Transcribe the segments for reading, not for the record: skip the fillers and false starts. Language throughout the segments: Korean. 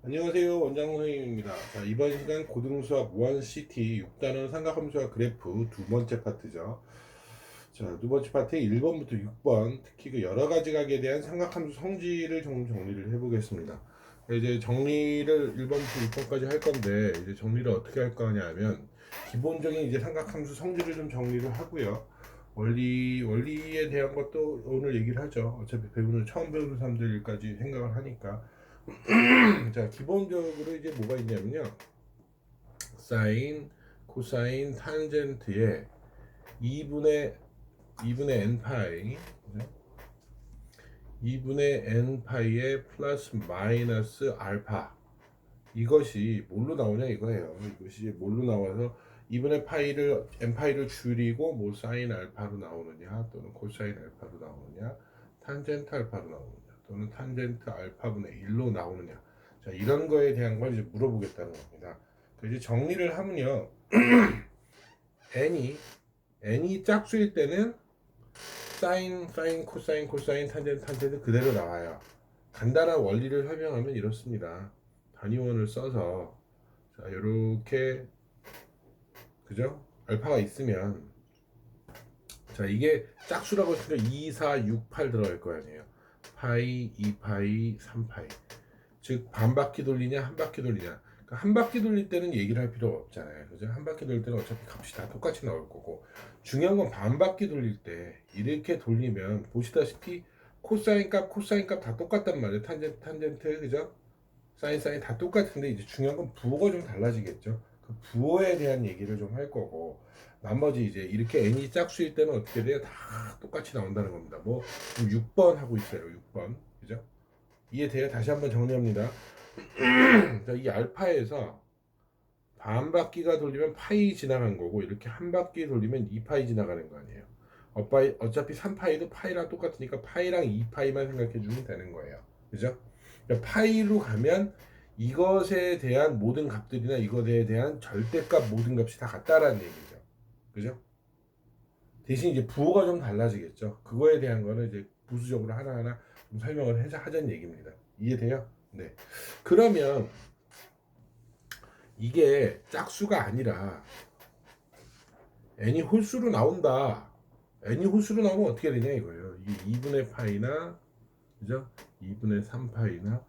안녕하세요. 원장 선생님입니다. 자, 이번 시간 고등수학 1CT 6단원 삼각함수와 그래프 두 번째 파트죠. 자, 두 번째 파트 1번부터 6번, 특히 그 여러 가지 각에 대한 삼각함수 성질을 좀 정리를 해보겠습니다. 이제 정리를 1번부터 6번까지 할 건데, 이제 정리를 어떻게 할 거냐 하면, 기본적인 이제 삼각함수 성질을 좀 정리를 하고요. 원리에 대한 것도 오늘 얘기를 하죠. 어차피 처음 배우는 사람들까지 생각을 하니까. 자, 기본적으로 이제 뭐가 있냐면요. 사인, 코사인, 탄젠트에 2분의 n 파이, 2분의 n 파이의 플러스 마이너스 알파. 이것이 뭘로 나오냐 이거예요. 이것이 뭘로 나와서 2분의 파이를 n 파이를 줄이고 뭐 사인 알파로 나오느냐 또는 코사인 알파로 나오느냐 탄젠트 알파로 나오느냐 또는 탄젠트 알파분의 1로 나오느냐. 자, 이런 거에 대한 걸 이제 물어보겠다는 겁니다. 이제 정리를 하면요. n이 짝수일 때는 사인, 코사인, 탄젠트 그대로 나와요. 간단한 원리를 설명하면 이렇습니다. 단위원을 써서 자, 요렇게 그죠? 알파가 있으면 자, 이게 짝수라고 했으니까 2, 4, 6, 8 들어갈 거 아니에요. 파이, 2파이, 3파이. 즉 반 바퀴 돌리냐 한 바퀴 돌리냐. 그러니까 한 바퀴 돌릴 때는 얘기를 할 필요가 없잖아요. 그죠? 한 바퀴 돌릴 때는 어차피 값이 다 똑같이 나올 거고, 중요한 건 반 바퀴 돌릴 때 이렇게 돌리면 보시다시피 코사인 값 다 똑같단 말이에요. 탄젠트 그죠? 사인 다 똑같은데 이제 중요한 건 부호가 좀 달라지겠죠. 그 부호에 대한 얘기를 좀 할 거고, 나머지 이제 이렇게 n이 짝수일 때는 어떻게 돼요? 다 똑같이 나온다는 겁니다. 뭐 6번 하고 있어요. 6번 그죠? 이해돼요? 다시 한번 정리합니다. 자, 이 알파에서 반 바퀴가 돌리면 파이 지나간 거고, 이렇게 한 바퀴 돌리면 2파이 지나가는 거 아니에요. 어차피 3파이도 파이랑 똑같으니까 파이랑 2파이만 생각해 주면 되는 거예요. 그죠? 그러니까 파이로 가면 이것에 대한 모든 값들이나 이것에 대한 절대값 모든 값이 다 같다라는 얘기죠. 그죠? 대신 이제 부호가 좀 달라지겠죠. 그거에 대한 거는 이제 부수적으로 하나하나 좀 설명을 하자는 얘기입니다. 이해돼요? 네. 그러면 이게 짝수가 아니라 n이 홀수로 나온다. n이 홀수로 나오면 어떻게 되냐 이거예요. 이게 2분의 파이나 그죠? 2분의 3파이나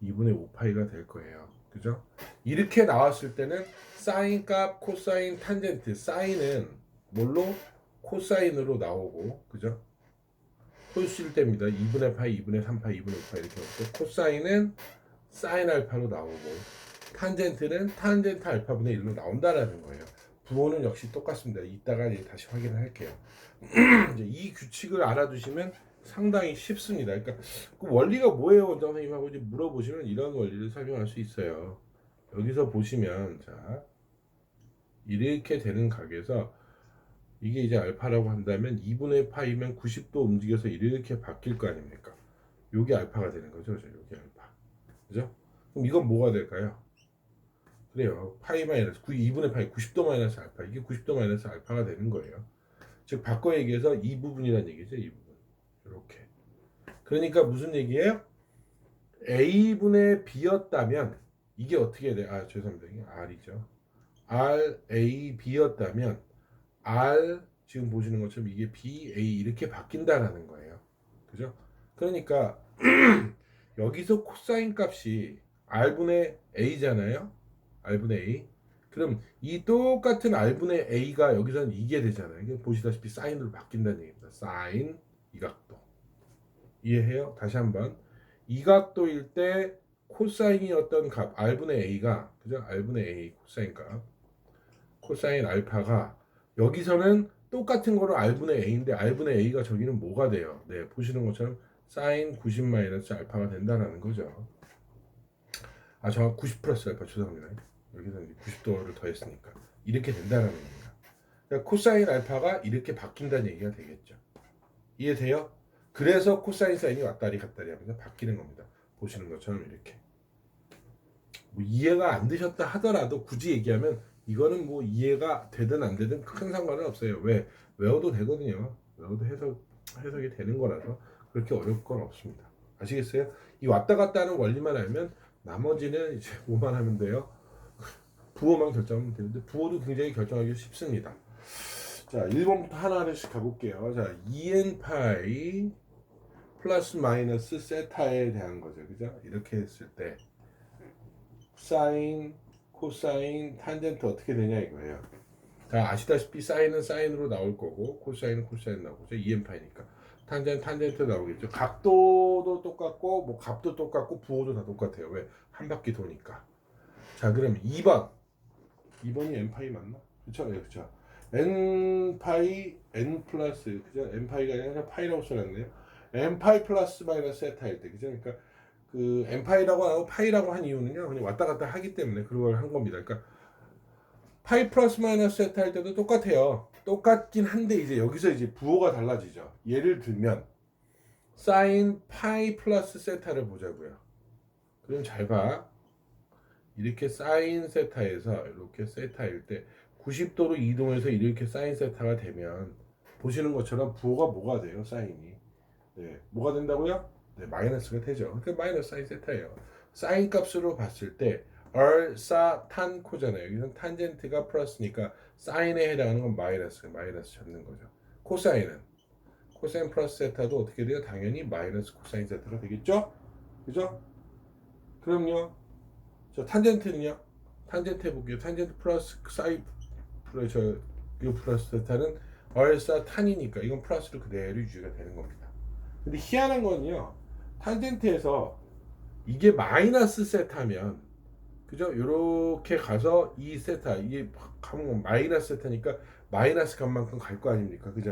2분의 5파이가 될 거예요. 그죠? 이렇게 나왔을 때는 사인 값, 코사인, 탄젠트. 사인은 뭘로? 코사인으로 나오고, 그죠? 홀수일 때입니다. 2분의 파이, 2분의 3파이, 2분의 5파이 이렇게 나오고, 코사인은 사인 알파로 나오고, 탄젠트는 탄젠트 알파분의 1로 나온다라는 거예요. 부호는 역시 똑같습니다. 이따가 이제 다시 확인을 할게요. 이제 이 규칙을 알아두시면 상당히 쉽습니다. 그러니까 그 원리가 뭐예요, 원장 선생님하고 이제 물어보시면 이런 원리를 설명할 수 있어요. 여기서 보시면 자 이렇게 되는 각에서 이게 이제 알파라고 한다면 2분의 파이면 90도 움직여서 이렇게 바뀔 거 아닙니까? 요게 알파가 되는 거죠, 요게 알파. 그죠? 그럼 이건 뭐가 될까요? 그래요. 파이 마이너스 2분의 파이 90도 마이너스 알파. 이게 90도 마이너스 알파가 되는 거예요. 즉 바꿔 얘기해서 이 부분이란 얘기죠. 이 부분. 이렇게. 그러니까 무슨 얘기예요? A분의 B였다면 이게 어떻게 돼? 아, 죄송합니다. 이게 R이죠. R, A, B였다면 R 지금 보시는 것처럼 이게 B, A 이렇게 바뀐다라는 거예요. 그죠? 그러니까 여기서 코사인 값이 R분의 A잖아요. R분의 A. 그럼 이 똑같은 R분의 A가 여기서는 이게 되잖아요. 이게 보시다시피 사인으로 바뀐다는 얘기입니다. 사인 이 각도. 이해해요? 다시 한번. 이 각도일 때 코사인이었던 값 R분의 A가 그죠? R분의 A 코사인 값. 코사인 알파가 여기서는 똑같은 거로 R분의 A인데 R분의 A가 저기는 뭐가 돼요? 네, 보시는 것처럼 사인 90 마이너스 알파가 된다는 거죠. 아, 저 90 플러스 알파 죄송합니다. 여기서 90도를 더했으니까 이렇게 된다는 겁니다. 그러니까 코사인 알파가 이렇게 바뀐다는 얘기가 되겠죠. 이해돼요? 그래서 코사인 사인이 왔다리 갔다리 하면서 바뀌는 겁니다. 보시는 것처럼 이렇게. 뭐 이해가 안 되셨다 하더라도 굳이 얘기하면 이거는 뭐 이해가 되든 안 되든 큰 상관은 없어요. 왜? 외워도 되거든요. 외워도 해석이 되는 거라서 그렇게 어려울 건 없습니다. 아시겠어요? 이 왔다 갔다 하는 원리만 알면 나머지는 이제 뭐만 하면 돼요? 부호만 결정하면 되는데 부호도 굉장히 결정하기 쉽습니다. 자, 1번부터 하나하나씩 가볼게요. 자, 2n 파이 플러스 마이너스 세타에 대한 거죠. 그죠? 이렇게 했을 때 사인, 코사인, 탄젠트 어떻게 되냐 이거예요. 자, 아시다시피 사인은 사인으로 나올 거고 코사인은 코사인 나오죠. 2n 파이니까. 탄젠트 나오겠죠. 각도도 똑같고 뭐 값도 똑같고 부호도 다 똑같아요. 왜? 한 바퀴 도니까. 자, 그럼 2번이 n 파이 맞나? 그렇죠? 네, 그렇죠. n 파이 n 플러스 그죠? n 파이가 아니라 그냥 파이라고 써놨네요. n 파이 플러스 마이너스 세타일 때 그죠? 그러니까 그 n 파이라고 하고 파이라고 한 이유는요. 그냥 왔다 갔다 하기 때문에 그걸 한 겁니다. 그러니까 파이 플러스 마이너스 세타 할 때도 똑같아요. 똑같긴 한데 이제 여기서 이제 부호가 달라지죠. 예를 들면 사인 파이 플러스 세타를 보자고요. 그럼 잘 봐. 이렇게 사인 세타에서 이렇게 세타일 때 90도로 이동해서 이렇게 사인 세타가 되면 보시는 것처럼 부호가 뭐가 돼요? 사인이. 네, 뭐가 된다고요? 네, 마이너스가 되죠. 그 마이너스 사인 세타예요. 사인 값으로 봤을 때 얼사 탄 코잖아요. 여기는 탄젠트가 플러스니까 사인에 해당하는 건 마이너스 잡는 거죠. 코사인 플러스 세타도 어떻게 돼요? 당연히 마이너스 코사인 세타가 되겠죠? 그죠? 그럼요. 저 탄젠트는요? 탄젠트 해볼게요. 탄젠트 플러스 사인 플러스 세타는 얼사 탄이니까 이건 플러스로 그대로 유지가 되는 겁니다. 근데 희한한 건요. 탄젠트에서 이게 마이너스 세타면 그죠? 요렇게 가서 이 세타 이게 가면 마이너스 세타니까 마이너스 값만큼 갈 거 아닙니까? 그죠?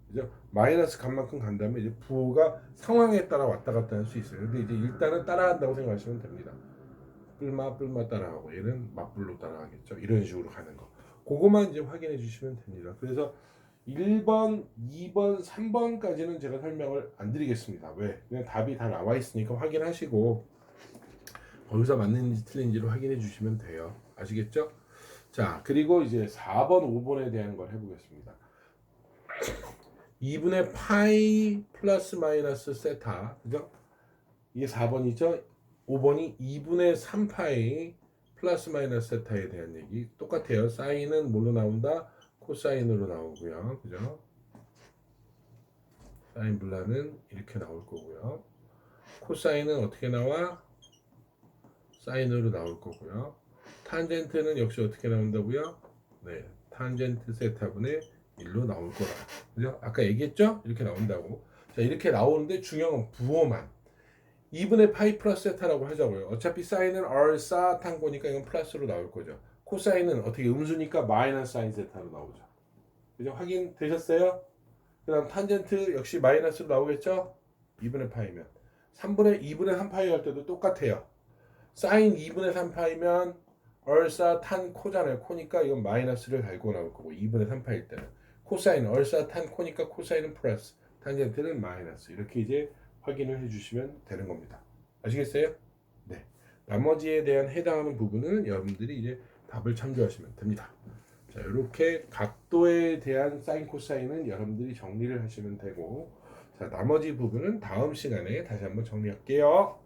그죠? 마이너스 값만큼 간다면 이제 부호가 상황에 따라 왔다 갔다 할 수 있어요. 근데 이제 일단은 따라간다고 생각하시면 됩니다. 뿔마 따라가고 얘는 맞불로 따라가겠죠. 이런 식으로 가는 거. 그거만 이제 확인해 주시면 됩니다. 그래서 1번, 2번, 3번까지는 제가 설명을 안 드리겠습니다. 왜? 그냥 답이 다 나와 있으니까 확인하시고 거기서 맞는지 틀린지를 확인해 주시면 돼요. 아시겠죠? 자, 그리고 이제 4번, 5번에 대한 걸 해보겠습니다. 2분의 파이 플러스 마이너스 세타, 그죠? 이게 4번이죠? 5번이 2분의 3파이 플러스 마이너스 세타에 대한 얘기 똑같아요. 사인은 뭘로 나온다? 코사인으로 나오고요. 그죠? 사인 분란은 이렇게 나올 거고요. 코사인은 어떻게 나와? 사인으로 나올 거고요. 탄젠트는 역시 어떻게 나온다고요? 네, 탄젠트 세타분의 1로 나올 거라. 그죠? 아까 얘기했죠? 이렇게 나온다고. 자, 이렇게 나오는데 중요한 건 부호만. 2분의 파이 플러스 세타라고 하자고요. 어차피 사인은 얼사 탄고니까 이건 플러스로 나올 거죠. 코사인은 어떻게 음수니까 마이너스 사인 세타로 나오죠. 그죠? 확인 되셨어요? 그 다음 탄젠트 역시 마이너스로 나오겠죠? 2분의 파이면 2분의 3파이 할 때도 똑같아요. 사인 2분의 3파이면 얼사 탄 코잖아요. 코니까 이건 마이너스를 달고 나올 거고 2분의 3파일 때는 코사인 얼사 탄 코니까 코사인은 플러스 탄젠트는 마이너스 이렇게 이제 확인을 해주시면 되는 겁니다. 아시겠어요? 네. 나머지에 대한 해당하는 부분은 여러분들이 이제 답을 참조하시면 됩니다. 자, 이렇게 각도에 대한 사인 코사인은 여러분들이 정리를 하시면 되고 자, 나머지 부분은 다음 시간에 다시 한번 정리할게요.